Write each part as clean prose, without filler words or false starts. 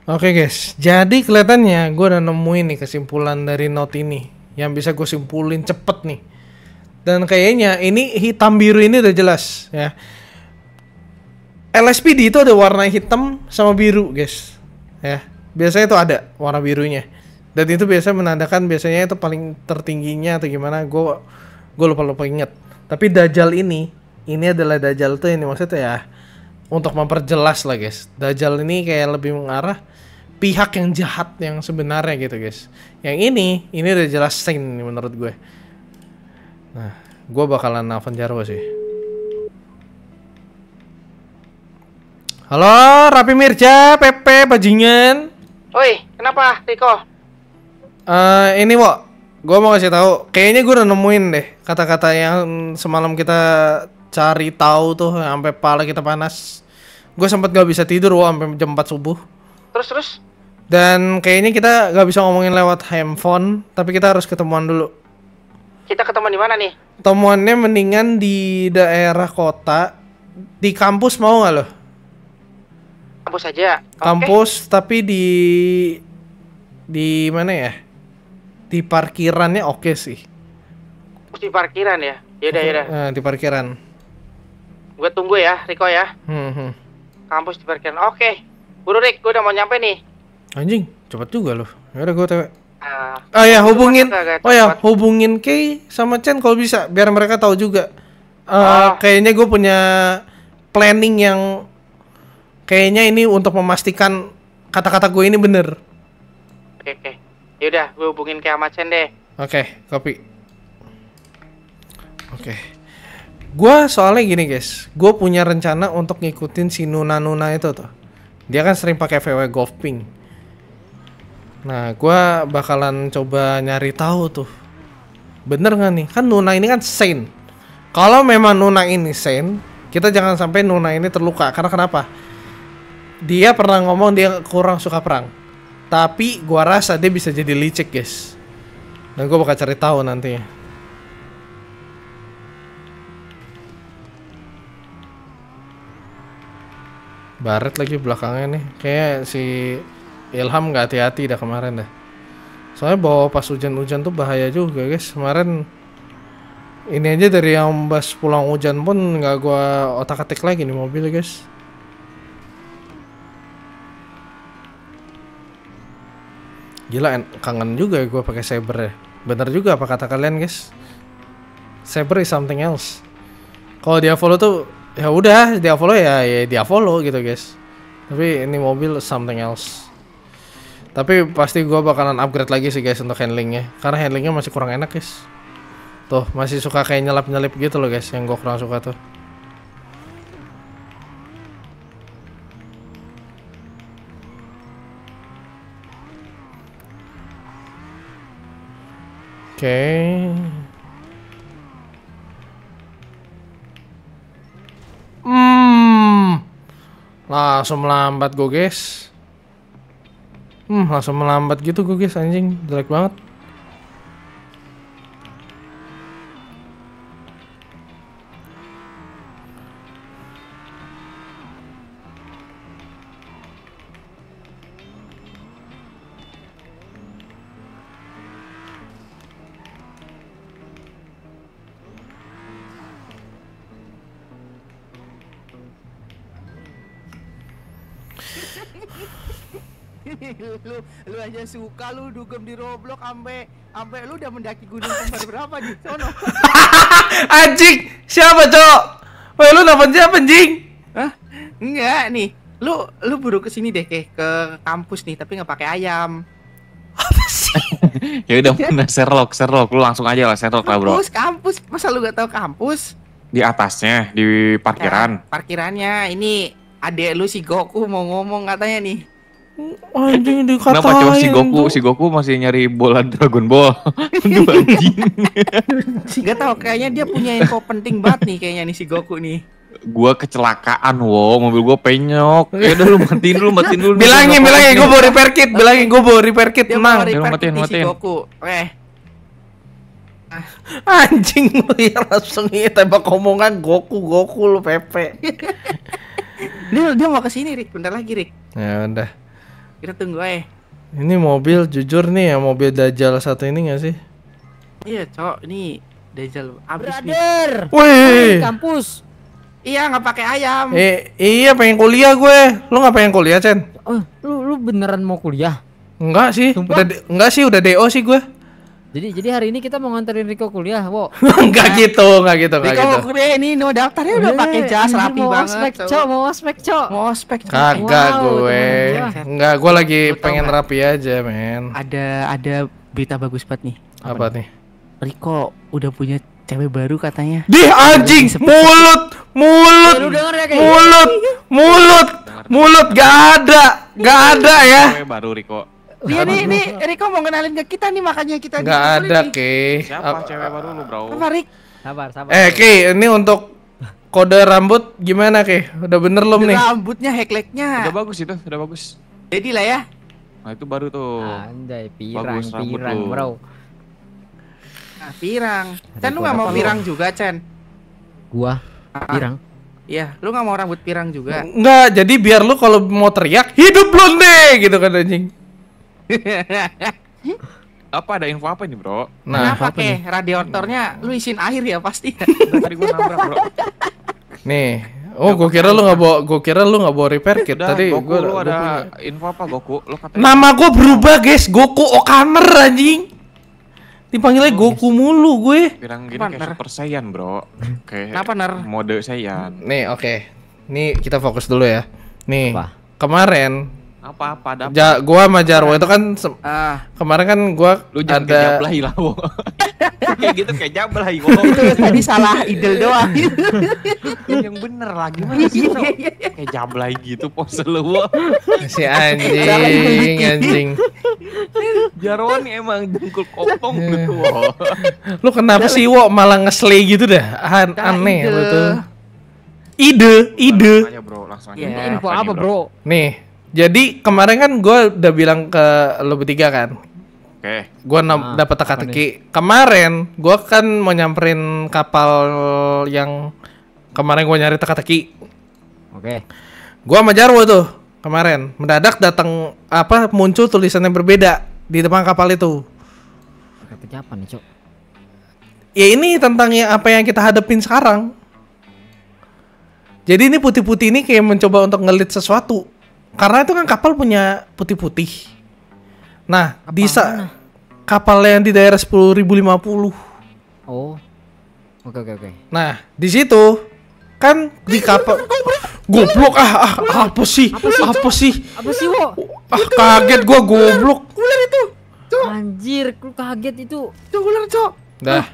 Oke guys, jadi kelihatannya gue udah nemuin nih kesimpulan dari note ini yang bisa gue simpulin cepet nih. Dan kayaknya ini hitam biru ini udah jelas ya. LSPD itu ada warna hitam sama biru guys. Ya, biasanya itu ada warna birunya. Dan itu biasa menandakan biasanya itu paling tertingginya atau gimana. Gue lupa inget. Tapi Dajjal ini adalah Dajjal tuh ini maksudnya ya untuk memperjelas lah guys. Dajjal ini kayak lebih mengarah pihak yang jahat yang sebenarnya gitu guys. Yang ini udah jelas saint nih menurut gue. Nah, gue bakalan nelfon Jarwo sih. Halo, Rapi Mirja, Pepe, bajingan. Oi, kenapa, Riko? Ini Wo, gue mau kasih tahu. Kayaknya gue udah nemuin deh kata-kata yang semalam kita cari tahu tuh, sampai pala kita panas. Gue sempet gak bisa tidur Wo, sampai jam 4 subuh. Terus? Dan kayaknya kita gak bisa ngomongin lewat handphone, tapi kita harus ketemuan dulu. Kita ketemuan di mana nih? Temuannya mendingan di daerah kota, di kampus mau nggak lo? Kampus aja. Kampus, tapi di mana ya? Di parkirannya oke sih. Di parkiran ya? Yaudah. Nah, di parkiran. Gue tunggu ya, Riko ya. Kampus di parkiran. Oke. Buru Rik, gue udah mau nyampe nih. Anjing, cepet juga lo. Yaudah gue tewe. Hubungin. Hubungin Kay sama Chen kalau bisa, biar mereka tahu juga. Kayaknya gue punya planning yang kayaknya ini untuk memastikan kata-kata gue ini bener. Oke. Yaudah, gue hubungin Kay sama Chen deh. Oke, copy. Oke. Gue soalnya gini guys, gue punya rencana untuk ngikutin si Nuna itu tuh. Dia kan sering pakai VW Golf Pink. Nah, gue bakalan coba nyari tahu tuh. Bener nggak nih? Kan Nuna ini kan saint. Kalau memang Nuna ini saint, kita jangan sampai Nuna ini terluka. Karena kenapa? Dia pernah ngomong dia kurang suka perang. Tapi gue rasa dia bisa jadi licik guys. Dan gue bakal cari tahu nantinya. Baret lagi belakangnya nih. Kayak si Ilham gak hati-hati dah kemarin dah. Soalnya bawa pas hujan-hujan tuh bahaya juga guys. Kemarin ini aja dari yang bas pulang hujan pun gak gua otak-atik lagi nih mobil guys. Gila, kangen juga ya gua pakai Saber ya. Bener juga apa kata kalian guys. Saber is something else. Kalau dia follow tuh ya udah, dia follow ya dia follow gitu guys. Tapi ini mobil something else. Tapi pasti gue bakalan upgrade lagi sih guys untuk handlingnya, karena handlingnya masih kurang enak guys. Tuh masih suka kayak nyelap-nyelip gitu loh guys, yang gue kurang suka tuh. Oke. Langsung melambat gue guys. Langsung melambat gitu gue guys, anjing jelek banget. lu aja suka lu dugem di Roblox sampai lu udah mendaki gunung kembar berapa di sono? Anjing, siapa cok? Woi lu nelfon siapa anjing? Hah? Enggak nih. Lu buru kesini deh ke kampus nih, tapi nggak pakai ayam. Apa sih? Ya udah mana Sherlock, lu langsung aja lah Sherlock lah bro. Kampus, masa lu gak tahu kampus? Di atasnya, di parkiran. Parkirannya ini adek lu si Goku mau ngomong katanya nih. Anjing dikatain. Kenapa cuma si Goku masih nyari bola Dragon Ball? Aduh anjing. Gak tahu, kayaknya dia punya info penting banget nih kayaknya nih si Goku nih. Gua kecelakaan mobil gua penyok. Ya udah lu matiin dulu. Bilangin gue bawa repair kit, tenang. Dia mau repair kit si Goku. Anjing lu ya langsung tembak omongan Goku lu Pepe. Dia mau kesini Rik, bentar lagi Rik. Ya udah. Kita tunggu Ini mobil jujur nih ya, mobil Dajjal satu ini gak sih? Iya cok, ini Dajjal abis nih. Brother. Wih. Kampus. Iya nggak pakai ayam. Iya pengen kuliah gue. Lu nggak pengen kuliah, Chen? Oh, lu beneran mau kuliah? Enggak sih. Sumpah? Enggak sih, udah DO sih gue. Jadi hari ini kita mau nganterin Riko kuliah, Wo. Enggak gitu. Riko mau kuliah ini no daftarnya udah pakai jas rapi mau banget. Mau ospek, Cok. Mau ospek. Kagak Wow, gue. temen Enggak, gue lagi Lu tahu pengen nggak? rapi aja, men. Ada berita bagus banget nih. Apa nih? Riko udah punya cewek baru katanya. Dih anjing, mulut, Lu denger ya, kayak mulut, gak ada ya. Cewek baru Riko. Dia nih Riko mau kenalin ke kita nih makanya kita Gak ada, nih. Ke. Siapa cewek baru lu, Bro? Apa Rik? Sabar. Ke, ini untuk kode rambut gimana, Ke? Udah bener belum nih? Rambutnya hekleknya. Udah bagus itu, udah bagus. Jadi lah ya. Nah, itu baru tuh. Anjay, Bagus rambut pirang, lu. Bro. Nah, pirang. Chen lu nggak mau pirang juga, Chen? Gua pirang. Iya, lu nggak mau rambut pirang juga. Enggak, jadi biar lu kalau mau teriak, hidup blonde gitu kan anjing. Apa ada info apa nih, Bro? Nah, Kenapa ke radiatornya lu isin air ya pasti ya? Tadi gua nabrak, Bro. nih. Oh, gua kira lu nggak bawa repair kit. Udah, Tadi Goku, gua lu ada punya. info apa, Goku? Lu katanya Nama gua berubah, guys. Goku Okaner anjing. Dipanggilnya Goku mulu gue. pirang gini Partner. kayak Super Saiyan, Bro. Kayak Kenapa, Ner? mode Saiyan. Nih, oke. Nih kita fokus dulu ya. Nih, Apa? kemarin Apa ada apa? gua sama Jarwo itu kan kemarin kan gua Lu jangan kayak ada jablay lah, Wo. Kayak gitu kayak jablay, Wo. Itu tadi salah idel doang. Yang bener lagi mana sih? Bro? Kayak jablay gitu pose lu, Wo. si anjing. Jarwo nih emang dengkul kopong gitu, Wo. Lu kenapa sih Wo malah ngeslay gitu dah? Aneh ide. betul. Ide. Langsung aja, Bro, langsung aja. Iya. Ini info apa, Bro? Nih, jadi kemarin kan gua udah bilang ke lu bertiga kan. Oke. Gua dapat teka-teki. Kemarin gua kan mau nyamperin kapal yang kemarin gua nyari teka-teki. Oke. Gua sama Jarwo tuh kemarin mendadak datang muncul tulisan yang berbeda di depan kapal itu. Ketik apa nih, Cok? Ya ini tentang apa yang kita hadapin sekarang. Jadi ini putih-putih ini kayak mencoba untuk ngelit sesuatu. Karena itu kan kapal punya putih-putih. Nah, kapal yang di daerah 10.050. Oh. Oke. Nah, di situ kan di kapal goblok apa sih? Apa sih, Wo? Kaget gua goblok. Ular itu. Anjir, lu kaget itu. Cok, ular, Cok. Dah.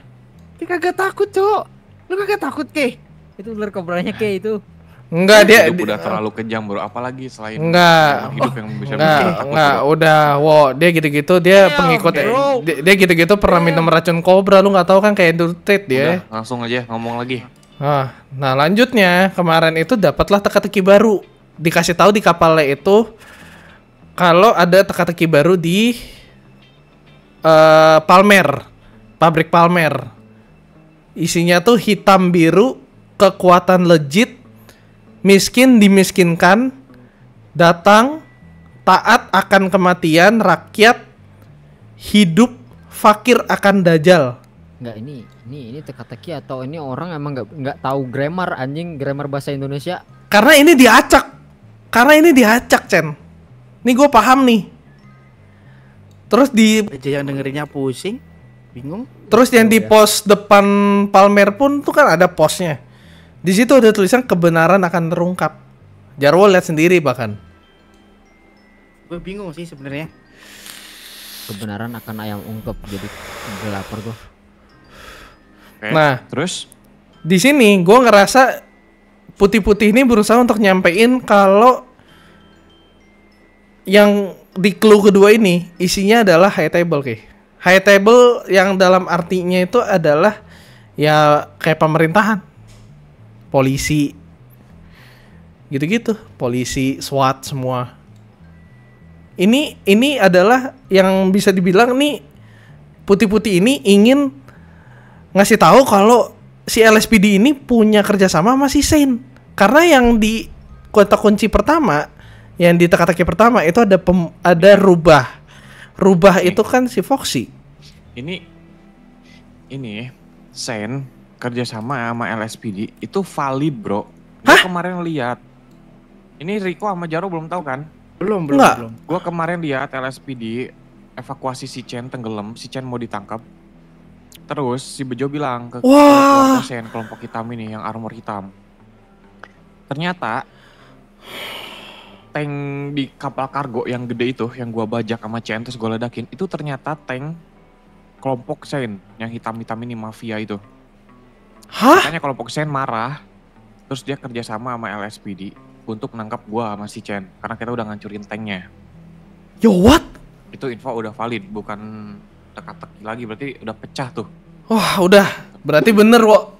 Dia kagak takut, Cok. Lu kagak takut, Ke? Itu ular kobranya kayak itu. Enggak dia Hidup udah terlalu kejam, Bro. Apalagi selain Enggak. hidup yang bisa Enggak, bikin takut, enggak, Bro. udah, dia gitu-gitu, dia pengikut, dia gitu-gitu pernah minum racun kobra, lu nggak tahu kan kayak Endurted dia. Udah, langsung aja ngomong lagi. Nah lanjutnya kemarin itu dapatlah teka-teki baru, dikasih tahu di kapalnya itu kalau ada teka-teki baru di Palmer, pabrik Palmer. Isinya tuh hitam biru, kekuatan legit, miskin dimiskinkan, datang, taat akan kematian, rakyat, hidup, fakir akan dajjal. Enggak, ini teka-teki atau ini orang emang enggak tahu grammar anjing, grammar bahasa Indonesia. Karena ini diacak, Chen. Nih gue paham nih. Terus Aja yang dengerinnya pusing, bingung. yang di pos depan Palmer pun tuh kan ada posnya. Di situ ada tulisan kebenaran akan terungkap. Jarwo lihat sendiri bahkan. Gue bingung sih sebenarnya. Kebenaran akan ayam ungkep, jadi gue lapar gue. Oke, Nah. terus Di sini gue ngerasa putih-putih ini berusaha untuk nyampein kalau yang di clue kedua ini isinya adalah high table, high table yang dalam artinya itu adalah ya kayak pemerintahan, polisi, gitu-gitu, polisi, SWAT semua. Ini adalah yang bisa dibilang nih putih-putih ini ingin ngasih tahu kalau si LSPD ini punya kerjasama sama si Saint. Karena yang di kota kunci pertama yang di teka-teki pertama itu ada rubah. Rubah itu kan si Foxy. Ini Sen kerjasama sama LSPD itu valid bro. Gue kemarin lihat. Ini Riko sama Jaro belum tahu kan? Belum. Gue kemarin lihat LSPD evakuasi si Chen tenggelam, si Chen mau ditangkap. Terus si Bejo bilang ke kelompok Sen, kelompok hitam ini yang armor hitam. Ternyata tank di kapal kargo yang gede itu, yang gua bajak sama Chen terus gua ledakin, itu ternyata tank kelompok Sen yang hitam-hitam ini, mafia itu. Hah? Makanya kelompok Sen marah, terus dia kerjasama sama LSPD untuk nangkap gua sama si Chen karena kita udah ngancurin tanknya. Yo what? Itu info udah valid, bukan teka-teki lagi, berarti udah pecah tuh. Wah udah, berarti bener Wo.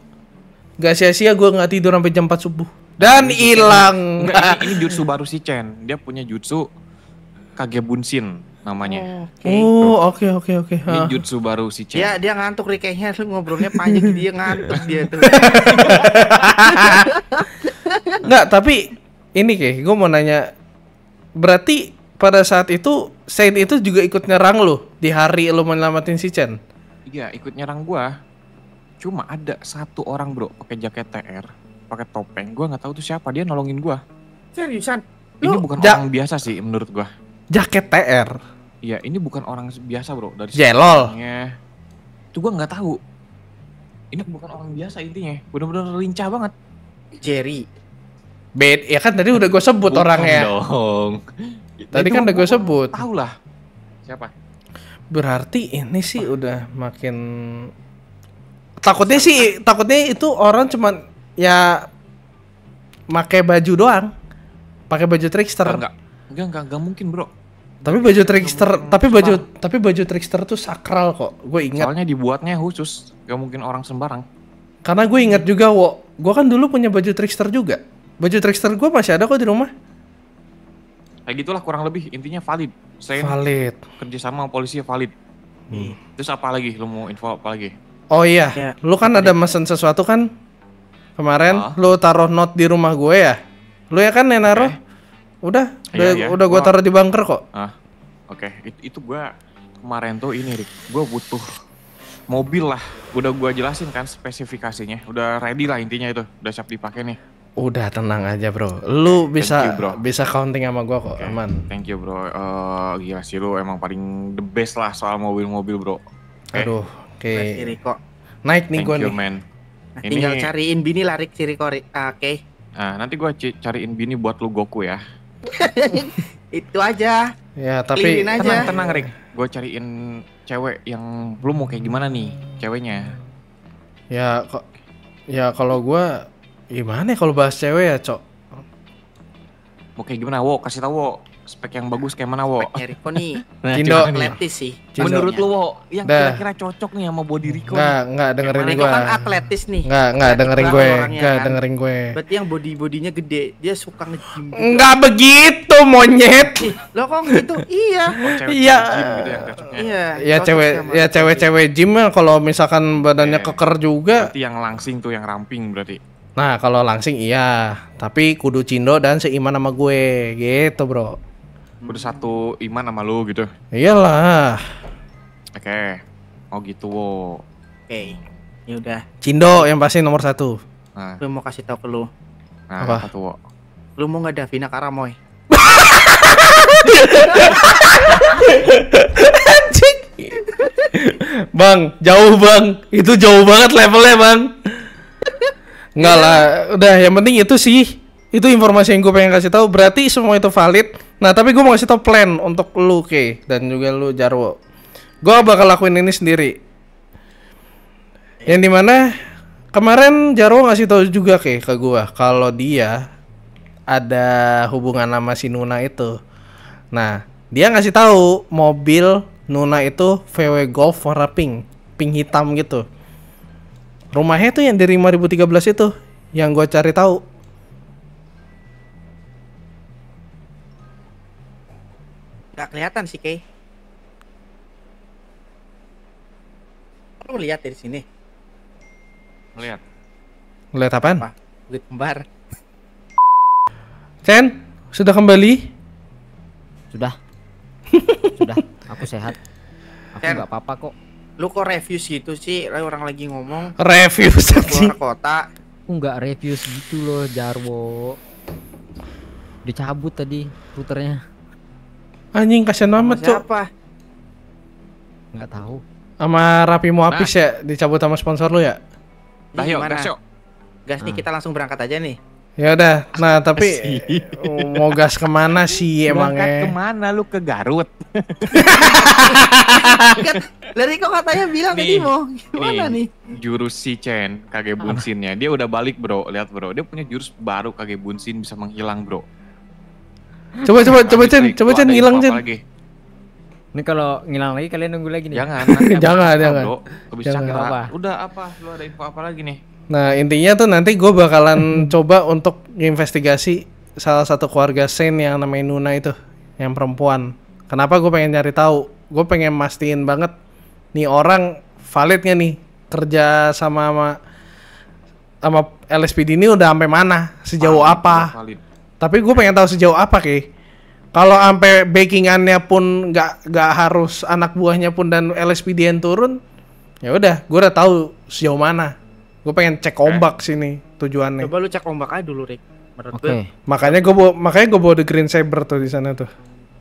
Gak sia-sia gue gak tidur sampai jam 4 subuh. Dan hilang. Ini jutsu baru si Chen. Dia punya jutsu Kagebunshin namanya. Oke. Ini jutsu baru si Chen. Dia ngantuk Rik, kayaknya lu ngobrolnya panjang dia ngantuk dia tuh. Enggak, tapi ini gue mau nanya. Berarti pada saat itu Saint itu juga ikut nyerang lo di hari lo menyelamatin si Chen? Iya, ikut nyerang gua. Cuma ada satu orang bro pakai jaket TR, pakai topeng. Gua nggak tahu tuh siapa, dia nolongin gua. Seriusan? Ini bukan orang biasa sih menurut gua. Jaket TR? Iya, ini bukan orang biasa bro. Dari Jelol. Itu gua nggak tahu. Ini bukan orang biasa intinya. Bener-bener lincah banget. Jerry. Ya kan tadi udah gue sebut Bukan orangnya. Dong. Tadi kan udah gue sebut. Tahu lah. Siapa? Berarti ini sih udah makin takutnya itu orang cuman ya pakai baju doang. Pakai baju trickster. Enggak mungkin, bro. Tapi baju trickster, tapi baju trickster tuh sakral kok. Gue ingat. Soalnya dibuatnya khusus, gak mungkin orang sembarang. Karena gue ingat juga, gue kan dulu punya baju trickster juga. Baju trickster gue masih ada kok di rumah. Kayak gitulah kurang lebih, intinya valid. Valid. Kerjasama polisi valid. Terus apa lagi? Lu mau info apa lagi? Oh iya, lu kan ada mesen sesuatu kan? Kemarin lu taruh note di rumah gue ya? Lu ya kan yang naruh? Udah gue taruh di bunker kok. Oke. Itu gue kemarin tuh ini Rick, gue butuh mobil lah. Udah gue jelasin kan spesifikasinya. Udah ready lah intinya itu, udah siap dipakai nih. Udah tenang aja bro, lu bisa counting sama gue kok, aman. Thank you bro, gila sih lu emang paling the best lah soal mobil-mobil bro. Aduh, oke. Naik nih gue nih. Man. Tinggal cariin bini lah Rick, si Riko. Oke. Nah nanti gue cariin bini buat lu Goku ya. Itu aja. Ya tapi tenang Rick, gue cariin cewek yang lu mau kayak gimana nih ceweknya. Ya kalau gue gimana ya kalau bahas cewek ya, Cok? Mau kayak gimana, Wo? Kasih tau, Wo. Spek yang bagus kayak mana, Wo? Speknya Riko nih. Cindo. Atletis sih. Menurut lu, Wo, yang kira-kira cocok nih sama body Riko? Nggak dengerin gue. Riko kan atletis nih. Nggak dengerin gue. Nggak dengerin gue. Berarti yang bodinya gede, dia suka nge-gym. Nggak begitu, monyet. Lo kok gitu? Iya. Iya. Cewek-cewek gym ya kalau misalkan badannya keker juga. Berarti yang langsing tuh, yang ramping berarti. Nah kalau langsing iya, tapi kudu cindo dan seiman sama gue, gitu bro. Kudu satu iman sama lu gitu. Iyalah. Oke. Oh gitu, Wo. Oke. Ya udah. Cindo yang pasti nomor 1. Nah. Gue mau kasih tau ke lu. Nah, apa tuh, Wo? Lu mau nggak Davina Karamoy? Bang, jauh bang. Itu jauh banget levelnya bang. Enggak lah, udah yang penting itu sih. Itu informasi yang gue pengen kasih tahu. Berarti semua itu valid. Nah tapi gue mau kasih tahu plan untuk lu Ke dan juga lu Jarwo. Gue bakal lakuin ini sendiri. Yang dimana kemarin Jarwo ngasih tahu juga ke gue kalau dia ada hubungan sama si Nuna itu. Nah dia ngasih tahu mobil Nuna itu VW Golf warna pink hitam gitu. Rumahnya tuh yang dari 5013 itu yang gue cari tahu. Gak kelihatan sih, Kay. Lu lihat dari sini. Lihat apaan? Duit kembar. Chen, sudah kembali? Sudah. Sudah, aku sehat. Aku Chen. nggak apa-apa kok. Lu kok review gitu sih? Orang lagi ngomong Review keluar kota. Aku nggak review segitu loh, Jarwo. Dicabut tadi routernya. Anjing kasihan Sama amat, Cok. siapa? Nggak tahu. Sama Rapimu Apis ya dicabut sama sponsor lu ya? Dah yuk, Gimana? gas yuk. Gas nih, kita langsung berangkat aja nih. Ya udah. Nah, tapi mau gas kemana sih Berangkat emangnya? kemana lu, ke Garut? Lari kok katanya bilang tadi mau gimana nih? Jurus si Chen, Kage Bunsinnya. Dia udah balik bro, lihat bro. Dia punya jurus baru Kage Bunsin bisa menghilang bro. Coba Chen, Lanjut, coba Rik. Chen Lu ada hilang info Chen. apa lagi? Ini kalau ngilang lagi kalian nunggu lagi nih. Jangan, nanti ada Jangan, apa, jangan. Bro. Habis Jangan. Cakra. Apa? Udah apa? Lu ada info apa lagi nih? Nah, intinya tuh nanti gue bakalan coba untuk investigasi salah satu keluarga Saint yang namanya Nuna itu, yang perempuan. Kenapa gue pengen nyari tahu? Gue pengen mastiin banget nih orang validnya nih kerja sama LSPD ini udah sampai mana, sejauh Valid, apa. udah valid. Tapi gue pengen tahu sejauh apa Ki. Kalau sampai backingannya pun nggak harus anak buahnya pun dan LSPD yang turun, ya udah, gue udah tahu sejauh mana. Gue pengen cek ombak sini tujuannya. Coba lu cek ombak aja dulu, Rick. Menurut Oke. gue. Makanya gue bawa The Green Saber tuh di sana tuh.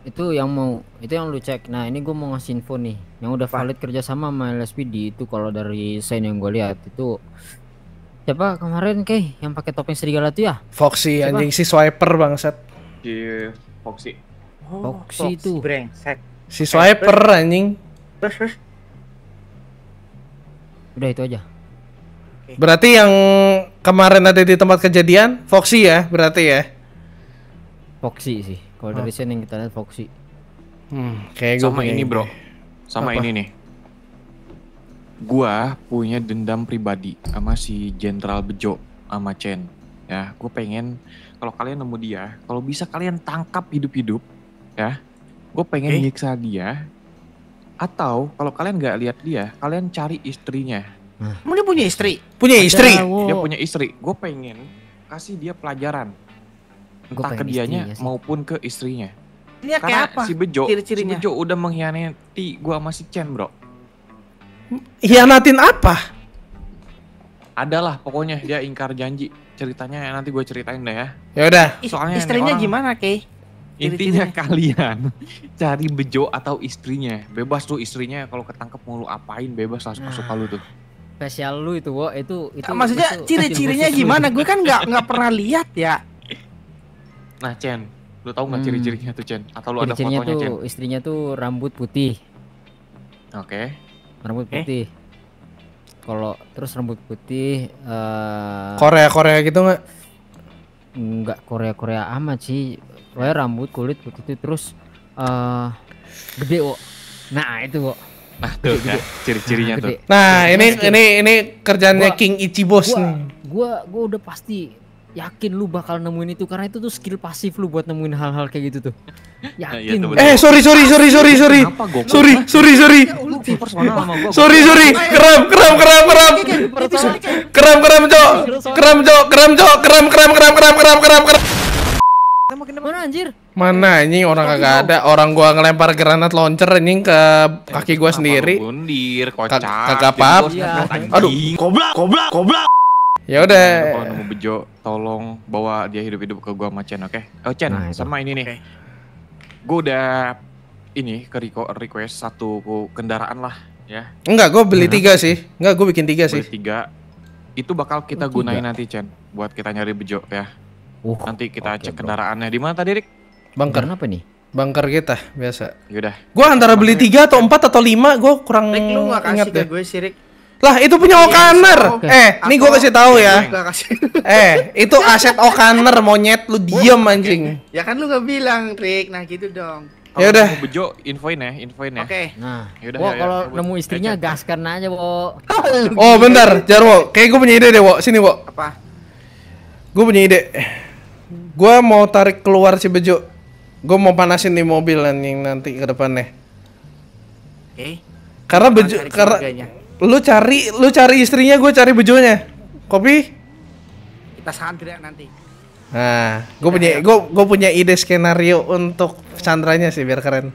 Itu yang lu cek. Nah, ini gue mau ngasih info nih. Yang udah valid kerjasama sama LSPD itu kalau dari sign yang gue lihat itu siapa kemarin yang pakai topeng serigala tuh ya? Foxy Siapa? anjing si swiper bangsat. Si Foxy. Foxy itu. brengsek. Si swiper anjing. Terus. Udah itu aja. Berarti yang kemarin ada di tempat kejadian Foxy ya, berarti ya. Foxy sih. Kalau dari sign yang kita lihat Foxy. Kayak gue Sama ini bro. Sama Apa? ini nih. Gua punya dendam pribadi sama si Jenderal Bejo sama Chen. Ya, gue pengen kalau kalian nemu dia, kalau bisa kalian tangkap hidup-hidup, ya. Gue pengen nyiksa dia. Atau kalau kalian nggak lihat dia, kalian cari istrinya. Emang dia punya istri? Punya istri. Dia punya istri. Gue pengen kasih dia pelajaran. Gua Entah ke pengen dianya istrinya sih. maupun ke istrinya. Ini kayak Karena apa? si Bejo, Ciri-cirinya. si Bejo udah mengkhianati gua sama si Chen bro. Hianatin apa? Adalah pokoknya dia ingkar janji. Ceritanya nanti gue ceritain deh ya. Ya udah. Soalnya Istrinya nih orang- gimana, Kay? Intinya kalian cari Bejo atau istrinya. Bebas tuh istrinya kalau ketangkep mau lu apain, bebas lah suka-suka lu tuh. Spesial lu itu, Wo. Itu Maksudnya itu ciri-cirinya skill khusus lu. gimana? Gue kan nggak pernah lihat ya. Nah Chen, lu tahu nggak ciri-cirinya tuh Chen? Atau lu ada Ciri-cirinya fotonya Chen? tuh istrinya tuh rambut putih. Oke. Rambut putih. Kalau terus rambut putih Korea gitu nggak? enggak Korea amat sih. Pokoknya rambut kulit putih terus gede, Wo. Nah, itu, Wo. Nah tuh ya, ciri-cirinya tuh. Gede. Nah, ini kerjaannya Gua- King Ichibos Gua, nih. gua udah pasti yakin lu bakal nemuin itu karena itu tuh skill pasif lu buat nemuin hal-hal kayak gitu tuh. iya Yakin. tuh, gua. bener. Sorry. Kenapa gua? Sorry. Lu personal sama gua. Sorry. Keram. Keram. Mana anjir? Mana anjing orang kagak ada. Orang gua ngelempar granat launcher anjing ke kaki gua sendiri. Bundir, kocak. Kagak apa-apa. Aduh, Koblak. Ya udah. Kalau nemu Bejo, tolong bawa dia hidup-hidup ke gua sama Chen, oke? Oh Chen, Nah, itu. sama ini nih. Gua udah ini ke request satu kendaraan lah, ya. Enggak, gua beli 3 sih. Enggak, gua bikin 3 sih. Beli 3. Itu bakal kita Oh, 3. gunain nanti Chen, buat kita nyari Bejo ya. Nanti kita oke, cek bro. kendaraannya di mana tadi, Rik? Bunker. Kenapa nih? Bunker kita biasa. Yaudah. Gua antara beli 3 atau 4 atau 5, gua kurang Rick, lu nggak ingat kasih ke deh. gue sih, Rick. Lah, itu punya O'Connor. Oke. Nih gua kasih tahu ya. Nggak kasih. Itu aset O'Connor, monyet lu diem anjing. Ya kan lu nggak bilang, Rick. Nah gitu dong. Ya udah. Kalau nemu Bejo, infoin ya. Oke. Nah, Yaudah, Wo, ya, kalau cabut. nemu istrinya Chen. gaskan aja, Wo. Oh, bentar, Jarwo. Kayak gua punya ide deh, Wo. Sini, Wo. Apa? Gua punya ide. Gua mau tarik keluar si Bejo. Gua mau panasin di mobil anjing nanti ke depannya. Oke. Karena Bejo Tarik karena keluarganya. lu cari istrinya, gue cari Bejonya. Kopi? Kita santri nanti. Nah, gue punya ide skenario untuk Chandranya sih biar keren.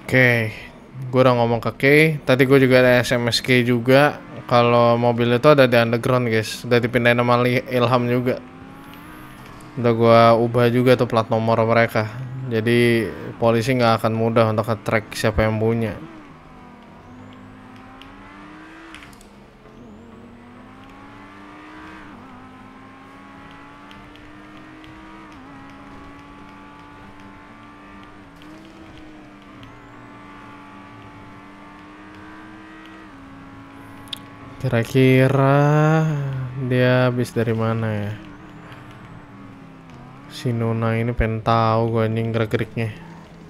Oke, gue udah ngomong ke Kay. Tadi gue juga ada SMS Kay juga. Kalau mobil itu ada di underground guys. Udah dipindahin sama Ilham juga. Udah gue ubah juga tuh plat nomor mereka. Jadi polisi nggak akan mudah untuk nge-track siapa yang punya. Kira-kira dia habis dari mana ya? Si Nuna ini pengen tahu gue anjing gerak-geriknya.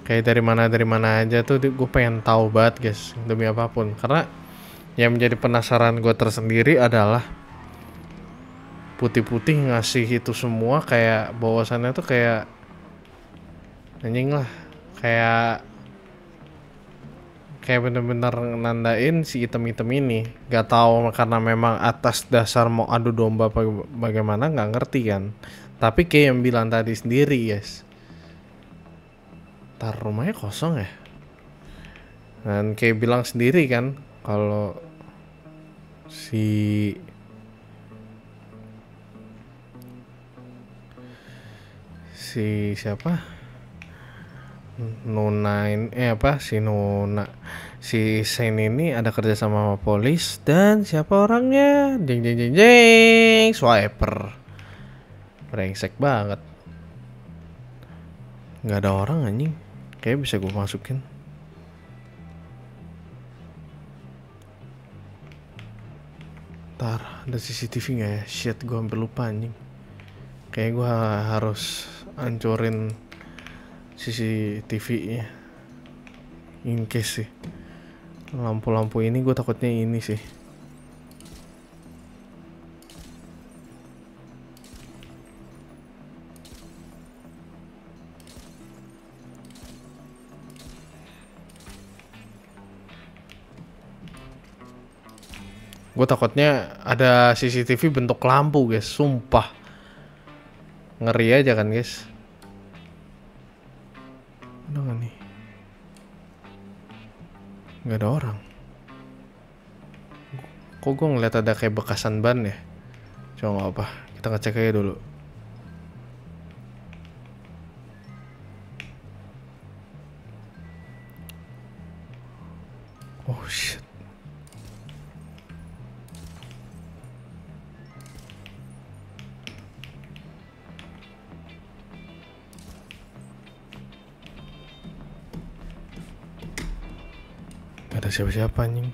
Kayak dari mana aja tuh gue pengen tahu banget guys, demi apapun. Karena yang menjadi penasaran gue tersendiri adalah putih-putih ngasih itu semua kayak bahwasannya tuh kayak anjing lah, kayak bener-bener nandain si item-item ini. Gak tahu karena memang atas dasar mau adu domba bagaimana nggak ngerti kan. Tapi kayak yang bilang tadi sendiri guys, tar rumahnya kosong ya. Dan kayak bilang sendiri kan kalau si siapa si Sen ini ada kerja sama polis. Dan siapa orangnya? Jeng jeng jeng jeng, swiper. Brengsek banget. Nggak ada orang anjing. Kayaknya bisa gue masukin. Ntar ada CCTV nggak ya? Shit, gue hampir lupa anjing. Kayaknya gue harus hancurin CCTV-nya in case sih. Lampu-lampu ini gue takutnya ini sih. Gue takutnya ada CCTV bentuk lampu guys, sumpah. Ngeri aja kan guys. Udah gak nih? Gak ada orang. Kok gue ngeliat ada kayak bekasan ban ya? Coba gak apa, kita ngecek aja dulu. Oh shit. Gak ada siapa-siapa anjing.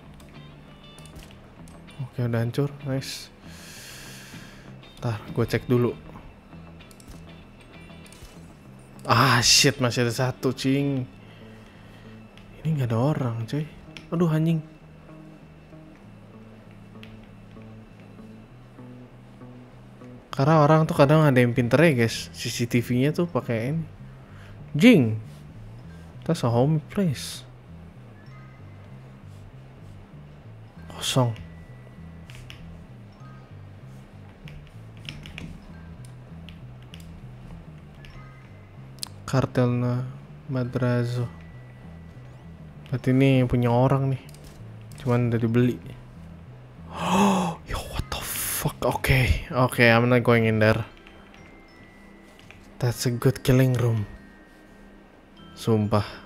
Oke, udah hancur, nice. Ntar gue cek dulu. Ah shit, masih ada satu cing. Ini gak ada orang cuy. Aduh anjing. Karena orang tuh kadang ada yang pinter ya guys. CCTV-nya tuh pakai ini. Jing. That's a home place. Kosong. Kartelnya Madrazo. Berarti ini punya orang nih. Cuman udah dibeli. Oh, yo what the fuck. Okay, I'm not going in there. That's a good killing room. Sumpah.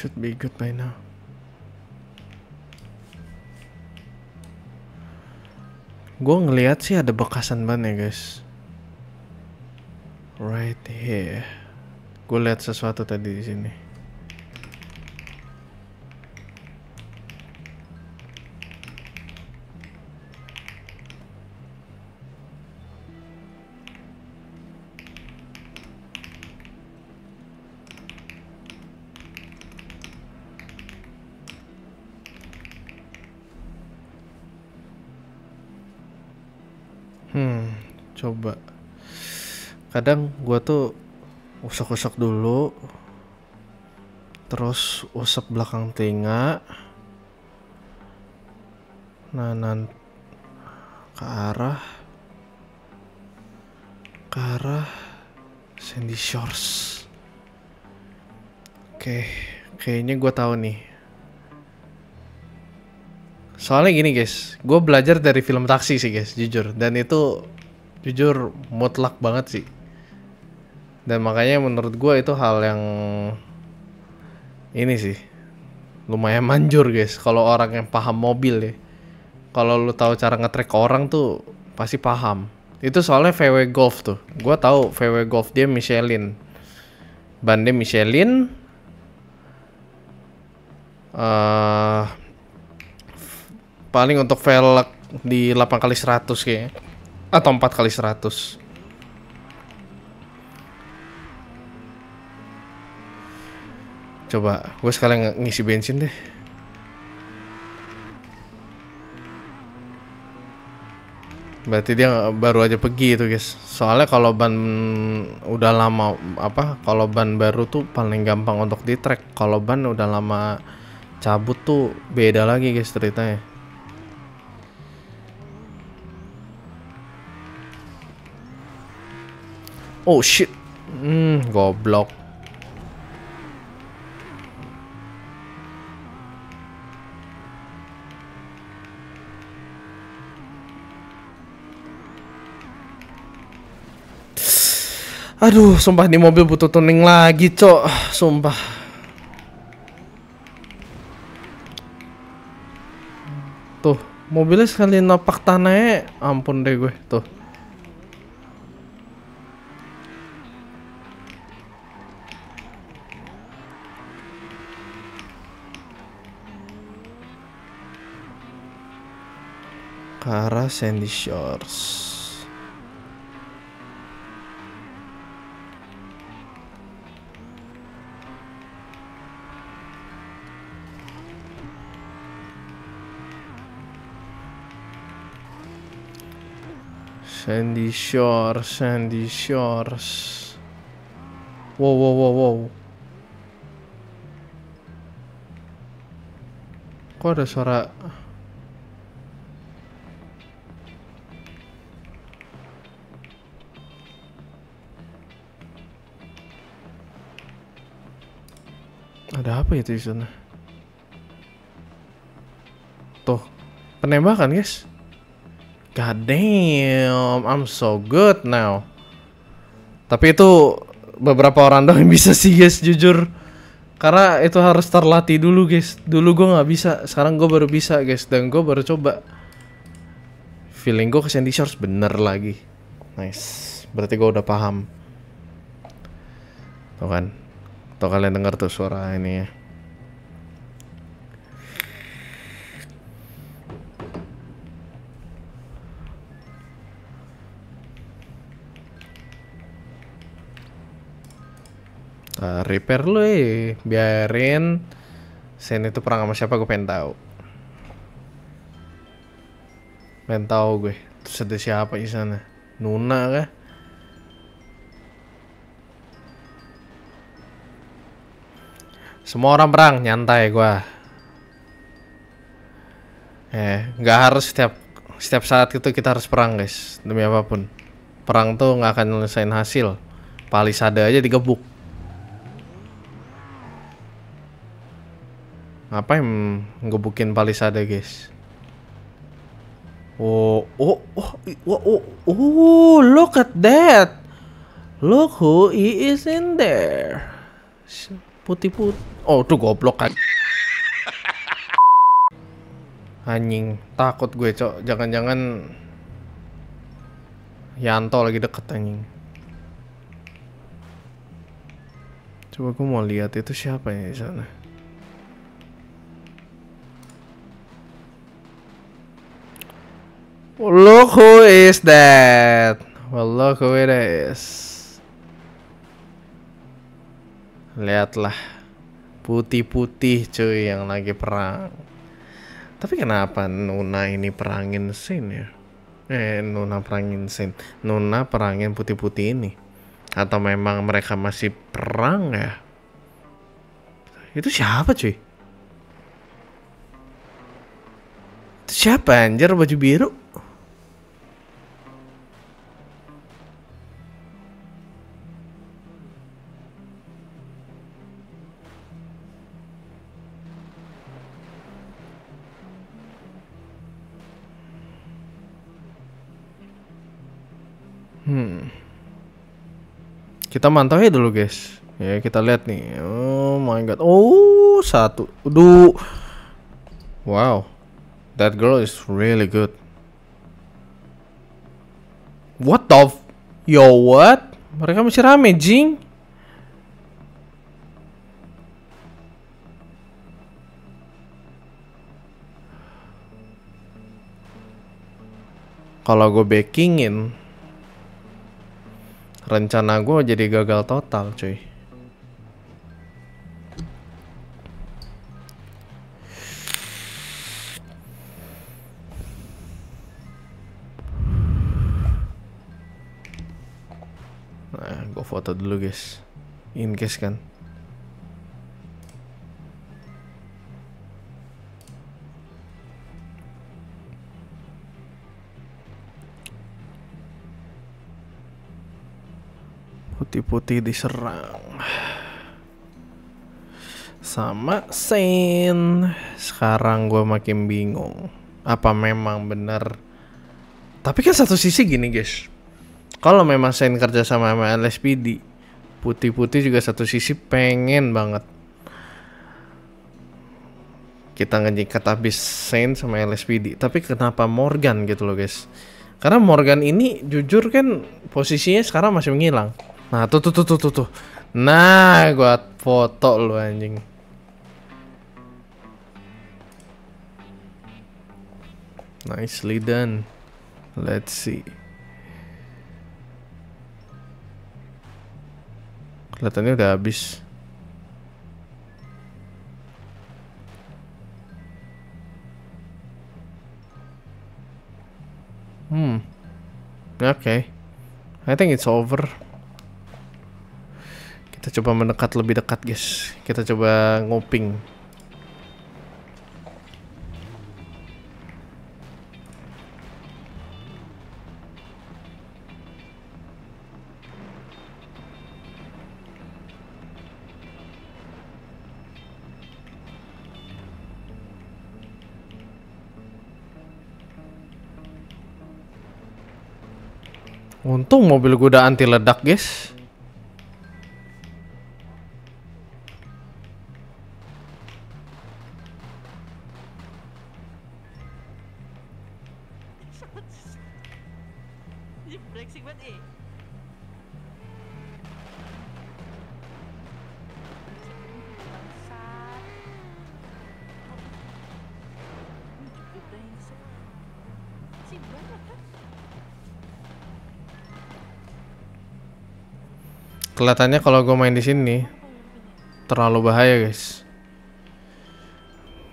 Should be good by now. Gue ngeliat sih ada bekasan ban ya guys. Right here. Gue lihat sesuatu tadi di sini. Coba. Kadang gua tuh usap-usap dulu, terus usap belakang telinga. Nah, ke arah Sandy Shores. Oke, kayaknya gua tahu nih. Soalnya gini guys, gue belajar dari film Taksi sih guys, jujur. Dan itu jujur mutlak banget sih. Dan makanya menurut gue itu hal yang ini sih lumayan manjur guys. Kalau orang yang paham mobil ya, kalau lu tahu cara nge-track orang tuh pasti paham. Itu soalnya VW Golf tuh. Gue tahu VW Golf dia Michelin, ban dia Michelin. Paling untuk velg di 8x100 kayaknya, atau 4x100. Coba gue sekalian ngisi bensin deh. Berarti dia baru aja pergi itu guys. Soalnya kalau ban udah lama kalau ban baru tuh paling gampang untuk di track. Kalau ban udah lama cabut tuh beda lagi guys ceritanya. Oh shit. Goblok. Aduh, sumpah nih mobil butuh tuning lagi, cok. Sumpah. Tuh, mobilnya sekali napak tanahnya, ampun deh gue, tuh. Ke arah Sandy Shores. Sandy Shores. Wow. Kok ada suara? Ada apa itu di sana? Tuh, penembakan guys. God damn, I'm so good now. Tapi itu beberapa orang doang yang bisa sih guys, jujur. Karena itu harus terlatih dulu guys. Dulu gue nggak bisa, sekarang gue baru bisa guys. Dan gue baru coba. Feeling gue ke Sandy Shores bener lagi. Nice, berarti gue udah paham. Tuh kan, tuh kalian dengar tuh suara ini ya. Repair lu biarin Sen itu perang sama siapa gue pengen tahu. Pengen tahu gue. Terus ada siapa di sana? Nuna kah? Semua orang perang, nyantai gue. Nggak harus setiap saat itu kita harus perang guys. Demi apapun. Perang tuh nggak akan nyelesain hasil. Palisade aja digebuk. Ngapain ngebukin Palisade guys? Oh, look at that. Look who is in there. Putih-putih. Oh, tuh goblok kan. Anjing, takut gue, cok. Jangan-jangan Yanto lagi deket anjing. Coba gue mau lihat itu siapa ya di sana. Look who is that? Well, look who it is. Lihatlah, putih-putih cuy yang lagi perang. Tapi kenapa Nuna ini perangin Sin ya? Nuna perangin Sen. Nuna perangin putih-putih ini. Atau memang mereka masih perang ya? Itu siapa cuy? Itu siapa anjir baju biru? Kita mantau ya dulu guys. Ya kita lihat nih. Oh my god. Oh satu. Aduh. Wow. That girl is really good. What the Yo what? Mereka masih rame jing. Kalau gue backingin, rencana gue jadi gagal total cuy. Nah, gue foto dulu guys, in case kan. Putih-putih diserang sama Saint. Sekarang gue makin bingung. Apa memang bener? Tapi kan satu sisi gini guys. Kalau memang Saint kerja sama LSPD, putih-putih juga satu sisi pengen banget kita ngejikat habis Saint sama LSPD. Tapi kenapa Morgan gitu loh guys? Karena Morgan ini jujur kan posisinya sekarang masih menghilang. Nah tuh. Nah gua foto lu anjing. Nicely done. Let's see. Kelihatannya udah habis. Okay. I think it's over. Kita coba mendekat lebih dekat guys. Kita coba ngoping. Untung mobil gue udah anti ledak guys. Kelihatannya kalau gue main di sini terlalu bahaya guys.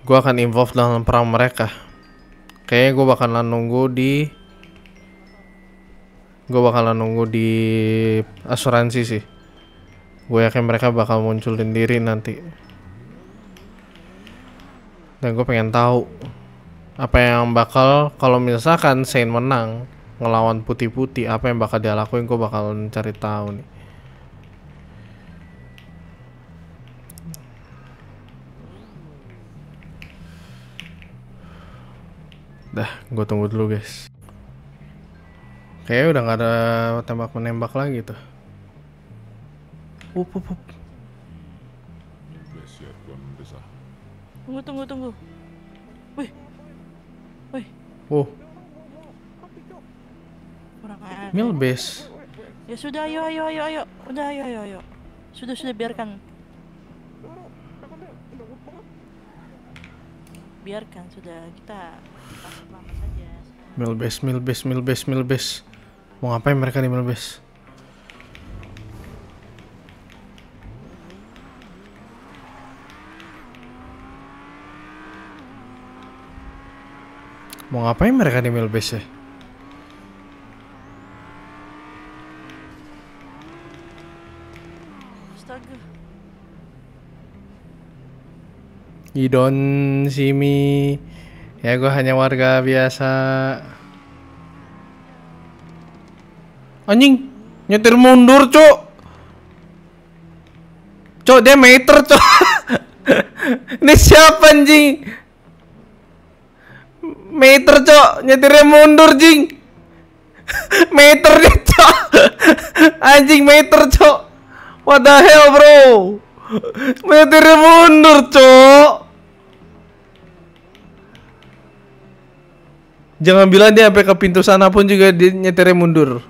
Gue akan involve dalam perang mereka. Kayaknya gue bakalan nunggu di asuransi sih. Gue yakin mereka bakal munculin diri nanti. Dan gue pengen tahu apa yang bakal, kalau misalkan Saint menang ngelawan putih-putih, apa yang bakal dia lakuin. Gue bakalan cari tahu nih. Dah, gue tunggu dulu guys. Kayaknya udah gak ada tembak menembak lagi tuh. Up. Tunggu. Wih. Oh. Milbase. Ya sudah, ayo. Udah, ayo. Sudah biarkan. Sudah, kita lama saja. Milbase. Mau ngapain mereka di Milbase? ya? You don't see me. Ya gue hanya warga biasa. Anjing, nyetir mundur, Cok. Cok, dia meter, Cok. Ini siapa anjing? Meter, Cok, nyetirnya mundur, jing. Meternya, Cok. Anjing meter, Cok. What the hell, bro? Nyetirnya mundur, Cok. Jangan bilang dia sampai ke pintu sana pun juga dia nyetirnya mundur.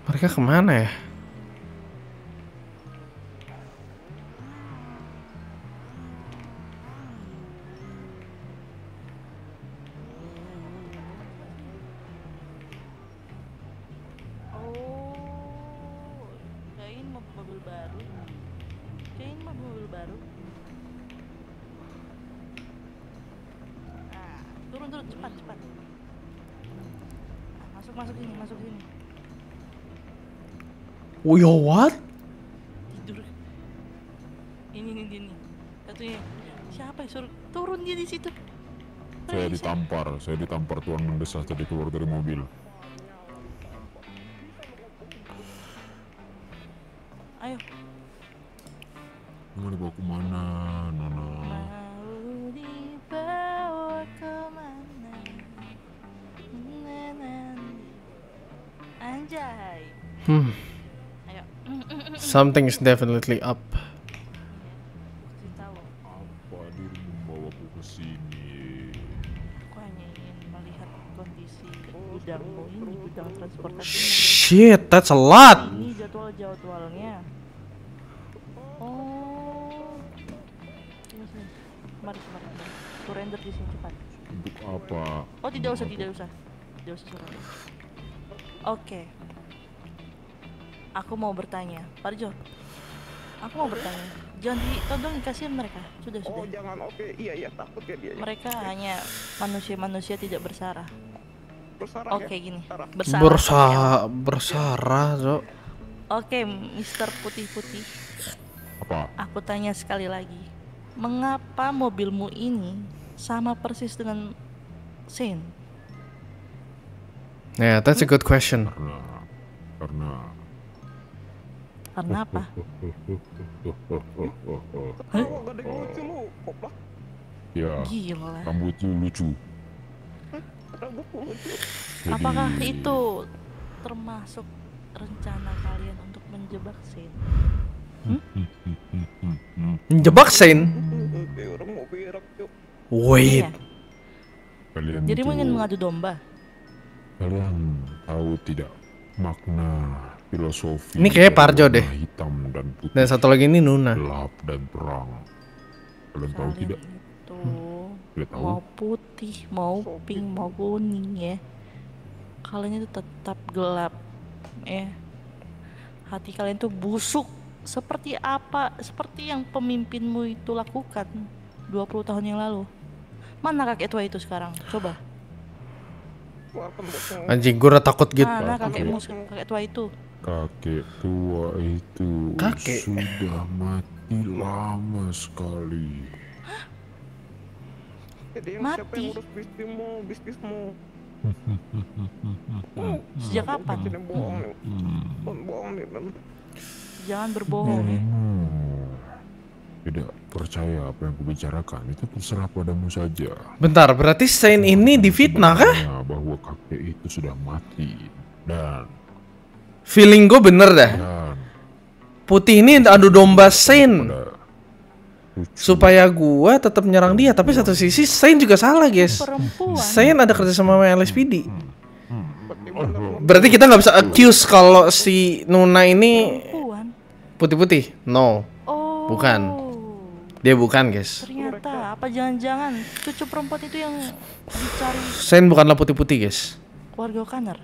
Mereka kemana ya? Kirain mobil baru. Kirain mobil baru. Nah, turun cepat. Nah, masuk sini. Oh ya, what? Tidur. Ini dia nih. Satunya. Siapa yang suruh turun dia di situ? Saya ditampar Tuan Mendesah tadi keluar dari mobil. Ayo. Mau dibawa kemana, Nona? Mau dibawa kemana? Anjay. Ayo. Something is definitely up. Pasti tahu. Apa dirimu membawaku ke sini? Aku hanya ingin melihat kondisi gudangmu ini, gudang transportasi. Shit, that's a lot. Ini jadwalnya. Oh. Sini. Mari. Surrender di sini cepat. Untuk apa? Oh, tidak usah surrender. Oke. Aku mau bertanya, Parjo. Jangan ditodong, kasihan mereka. Sudah. Oh, jangan. Oke. Iya, takut ya dia. Mereka hanya manusia tidak bersalah. Bersalah Oke, ya? gini. Bersarah, Cok. Oke, Mister Putih-Putih. Apa? Aku tanya sekali lagi. Mengapa mobilmu ini sama persis dengan Saint? Yeah, that's a good question. Karena apa? Oh, gak ada yang lucu lu. Koplak. Ya, Gila. rambutmu lucu. Rambutku lucu. Apakah itu termasuk rencana kalian untuk menjebak Saint? Jebak Saint. Kayak orang mau berak, yuk. Wait. Iya. Kalian Jadi itu, mau ingin mengadu domba? kalian tahu tidak makna filosofi? Ini kayak Parjo dari deh. warna hitam dan putih, Dan satu lagi ini Nuna. gelap dan terang. Kalian tahu Kalian tidak? itu Kalian tahu? mau putih, mau pink, mau kuning ya. Kalian itu tetap gelap ya. Hati kalian tuh busuk. Seperti apa? Seperti yang pemimpinmu itu lakukan 20 tahun yang lalu. Mana kakek tua itu sekarang? Coba. Anjing, gue udah takut gitu. Mana kakek tua itu? Kakek tua itu Kakek? sudah mati lama sekali. Jadi Mati. siapa yang urus bisnismu? Sejak kapan? Jadi bohong nih. Bohong nih. Jangan berbohong ya. Tidak percaya apa yang kubicarakan, itu terserah padamu saja. Bentar, berarti Saint ini difitnah kah? Sebenarnya bahwa kakek itu sudah mati dan Feeling gue bener dah. Putih ini adu domba Saint supaya gua tetap nyerang dia, tapi satu sisi Saint juga salah, guys. Perempuan. Saint ada kerja sama LSPD. Berarti kita nggak bisa accuse kalau si Nuna ini Perempuan. putih-putih. No, Oh. bukan. Dia bukan, guys. Ternyata apa jangan-jangan cucu perempuan itu yang dicari Saint bukanlah putih-putih, guys. keluarga Connor.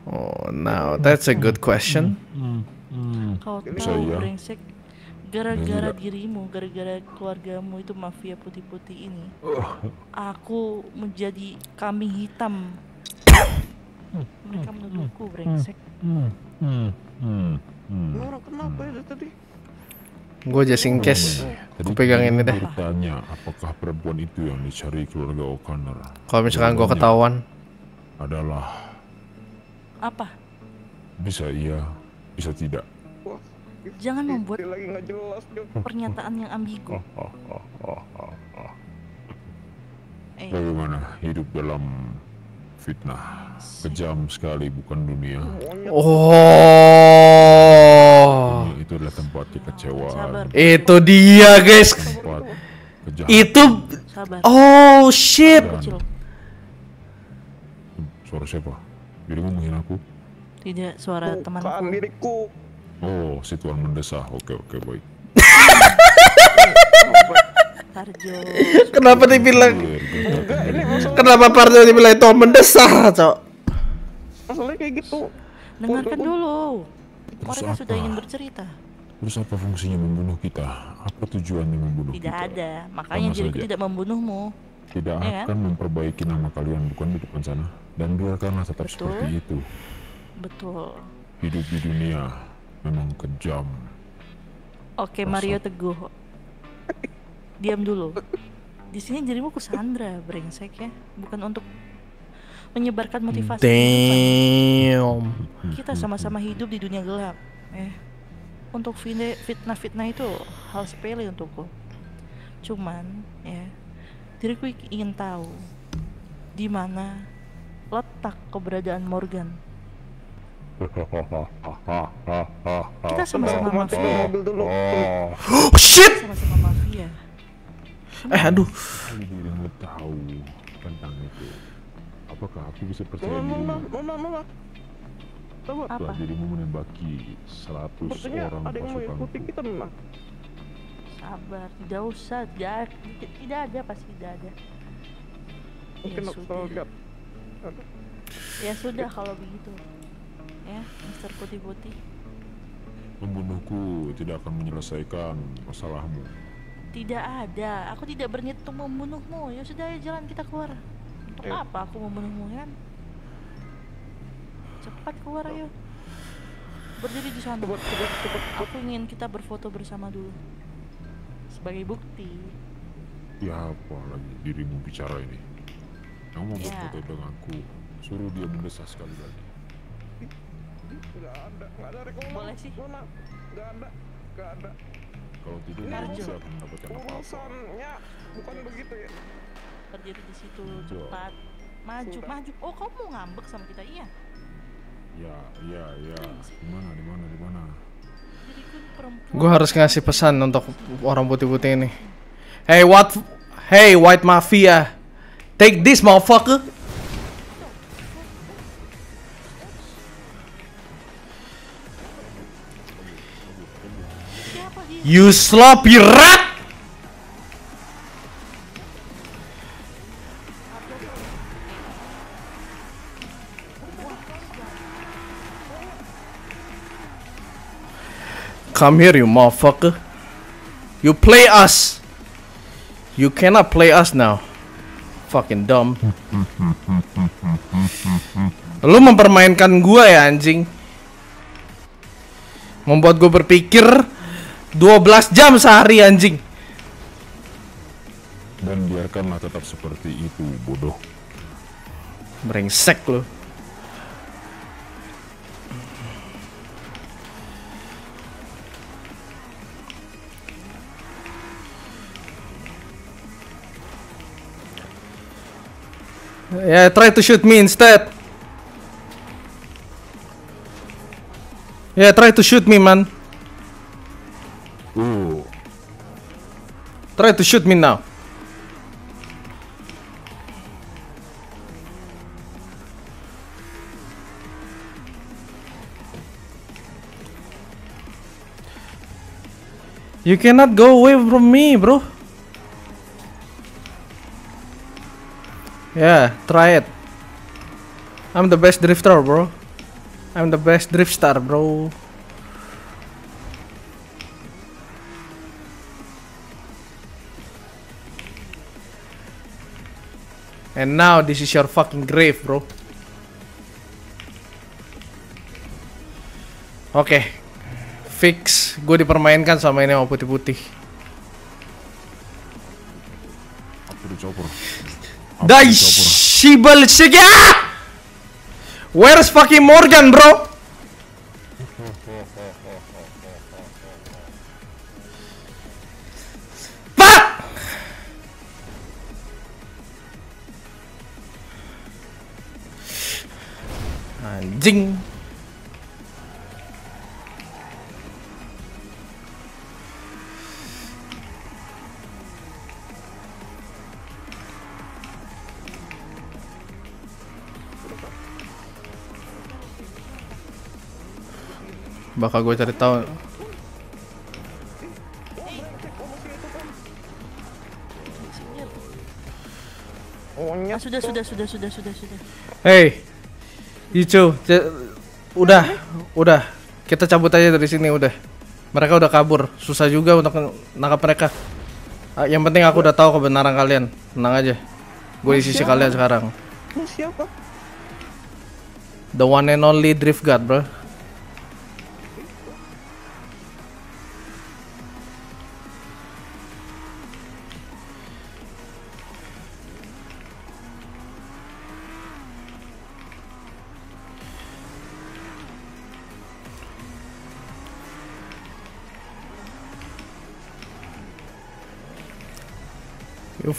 Oh, now that's a good question. Kau Saya. tahu brengsek, Gara-gara dirimu, gara-gara keluargamu itu mafia putih-putih ini, aku menjadi kambing hitam. Mereka menuduhku brengsek. Orang kenapa itu tadi? Gue just in case. Gue pegang ini deh. Bertanya apakah perempuan itu yang dicari keluarga O'Connor. Kalau misalkan gue ketahuan. Adalah. Apa? Bisa iya, bisa tidak. Jangan membuat Lagi nggak jelas. pernyataan yang ambigu. Bagaimana hidup dalam fitnah? Kejam sekali bukan dunia. Oh. Dunia itu adalah tempat kekecewaan. Sabar. Itu dia guys. Tempat kejahatan. Itu. Sabar. Oh shit. Kecil. Suara siapa? Dirimu menghina aku? Tidak, suara temanku. Diriku. Oh, si Tuan mendesah. Oke, baik. Parjo. Kenapa dibilang? Kenapa Parjo dibilang itu mendesah, Cok? Masalahnya kayak gitu. Dengarkan dulu. Terus Mereka apa? sudah ingin bercerita. Terus apa fungsinya membunuh kita? Apa tujuannya membunuh Tidak kita? ada. Makanya Sama diriku saja. tidak membunuhmu. Tidak Ya kan? akan memperbaiki nama kalian, bukan di depan sana. Dan biarkanlah tetap Betul. seperti itu. Betul. Hidup di dunia memang kejam. Oke, Mario Teguh. Diam dulu. Di sini dirimu Cassandra, brengsek ya. Bukan untuk menyebarkan motivasi kehidupan. Damn. Kita sama-sama hidup di dunia gelap. Untuk fitnah-fitnah itu hal sepele untukku. Cuman, ya, diriku ingin tahu di mana letak keberadaan Morgan. Kita sama-sama mafia. Mobil dulu. Oh shit. Sama-sama mafia. Aduh. Kalau dirimu tahu tentang itu, apakah aku bisa percaya dirimu? Mama. Coba. Apa? Setelah dirimu menembaki 100 Sepertinya orang ada yang mau ikuti pasukanku. kita Mama. Sabar, tidak usah. Tidak ada, pasti tidak ada. Mungkin Ya aku sudah. salah lihat. Ya sudah kalau begitu. Ya, Mister Putih-Putih. Membunuhku tidak akan menyelesaikan masalahmu. Tidak ada. Aku tidak berniat untuk membunuhmu. Ya sudah, ya jalan kita keluar. Untuk Ayo. apa aku membunuhmu kan? Cepat keluar ayo. Berdiri di sana. Coba. Aku ingin kita berfoto bersama dulu. Sebagai bukti. Ya apa lagi dirimu bicara ini? Kamu mau Ya. berfoto denganku, suruh dia mendesah sekali lagi. Nggak ada rekomendasi. Boleh sih. Mana? Nggak ada. Kalau tidak, Ini dia Arjo. bisa akan mendapatkan apa-apa. Urusannya bukan begitu ya. Berdiri di situ Betul. cepat. Maju, Sudah. maju. Oh, kamu mau ngambek sama kita? Iya. Ya. Di mana? Diriku ini perempuan. Gue harus ngasih pesan untuk orang putih-putih ini. Hey white mafia, take this motherfucker. Siapa dia? You sloppy rat. Come here, you motherfucker. You play us. You cannot play us now. Fucking dumb. Lu mempermainkan gua ya anjing. Membuat gua berpikir 12 jam sehari anjing. Dan biarkanlah tetap seperti itu, bodoh. Brengsek lu. Yeah, try to shoot me instead. Yeah, try to shoot me, man. Try to shoot me now. You cannot go away from me, bro. Yeah, try it. I'm the best drifter, bro. I'm the best drift star, bro. And now this is your fucking grave, bro. Oke. Fix, gue dipermainkan sama ini sama putih-putih. Aku dicopor. Dai shibal shiga. Where's fucking Morgan, bro? Fuck! Anjing. Bakal gue cari tahu. Sudah. Hey, Icu, udah, kita cabut aja dari sini udah. Mereka udah kabur, susah juga untuk nangkap mereka. Yang penting aku udah tahu kebenaran kalian, tenang aja. Gue di sisi kalian sekarang. Siapa? The one and only Drift God, bro.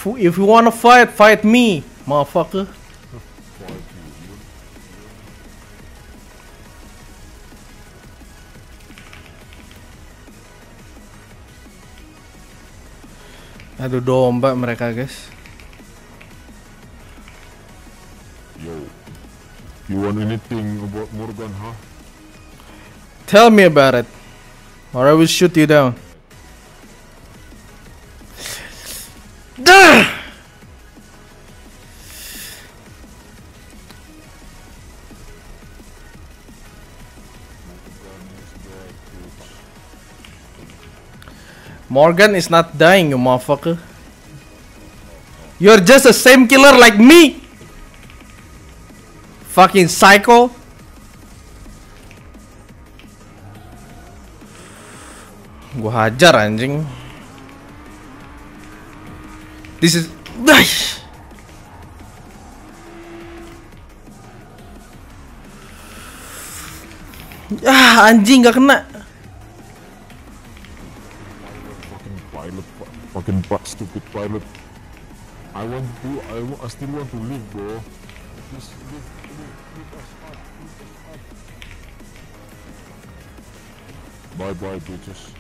If you wanna fight, fight me, motherfucker. Aduh domba mereka, guys. Yo, you want anything about Morgan, huh? Tell me about it, or I will shoot you down. Morgan is not dying, you motherfucker. You're just the same killer like me. Fucking psycho. Gua hajar anjing. This is nice. Ah, anjing gak kena. Fucking stupid pilot. I still want to live, bro. Just leave us up. Bye, bitches.